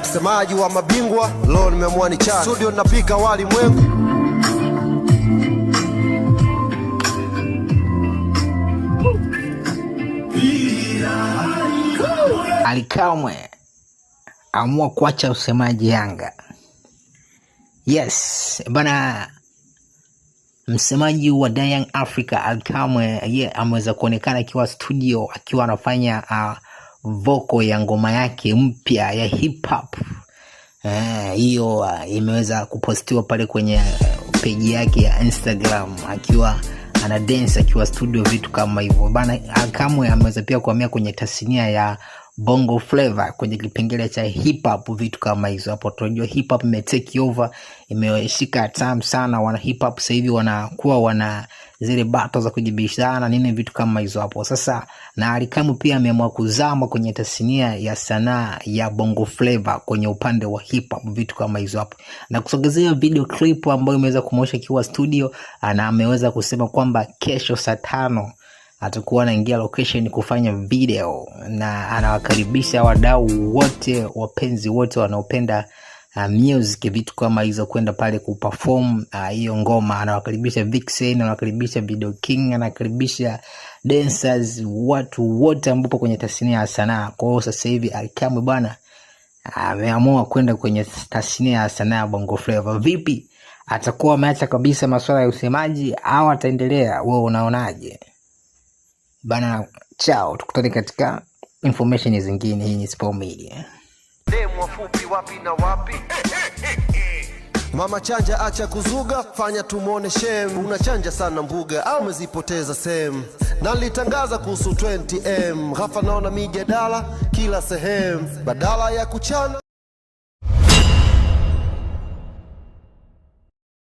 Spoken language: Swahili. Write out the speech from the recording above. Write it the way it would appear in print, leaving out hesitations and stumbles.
Msemaji wa mabingwa leo nimeamua ni chana studio napika wali mwengu. Ally Kamwe amua kuacha usemaji Yanga. Yes bana, msemaji wa Young Africa Ally Kamwe ameweza kuonekana akiwa studio akiwa anafanya vocal ya ngoma yake mpya ya hip hop. Hiyo imeweza kupostiwa pale kwenye page yake ya Instagram akiwa ana dance akiwa studio, vitu kama hivyo bana. Ally Kamwe ameweza pia kuhamia kwenye tasnia ya Bongo Flava kwenye kipengele cha hip hop, vitu kama hizo. Hapo tunajua hip hop ime take over, imeshika time sana. Wana hip hop sasa hivi wanakuwa wana zile battle za kujibishana nini, vitu kama hizo hapo. Sasa na Ally Kamwe pia ameamua kuzama kwenye tasnia ya sanaa ya Bongo Flava kwenye upande wa hip hop, vitu kama hizo hapo, na kusogezea video clip ambayo imeweza kumwonyesha kiwa studio, na ameweza kusema kwamba kesho saa 5 atakuwa anaingia location kufanya video, na anawakaribisha wadau wote, wapenzi wote wanaopenda music, vitu kama hizo, kwenda pale kuperform hiyo ngoma. Anawakaribisha Vixen, anawakaribisha Video King, anawakaribisha dancers, watu wote ambao kwenye tasnia ya sanaa. Kwa hiyo sasa hivi Ally Kamwe bwana ameamua kwenda kwenye tasnia ya sanaa ya Bongo Flava. Vipi, atakuwa ameacha kabisa masuala ya usemaji au ataendelea? Wewe unaonaje bana? Chao, tukutane katika information zingine. Hii ni Sport Media. Demu wafupi wapi na wapi? Mama chanja acha kuzuga, fanya tumuone shem. Unachanja sana mbuga au umezipoteza sehemu? Na nilitangaza kuhusu 20M, ghafla naona mijadala kila sehemu, badala ya kuchana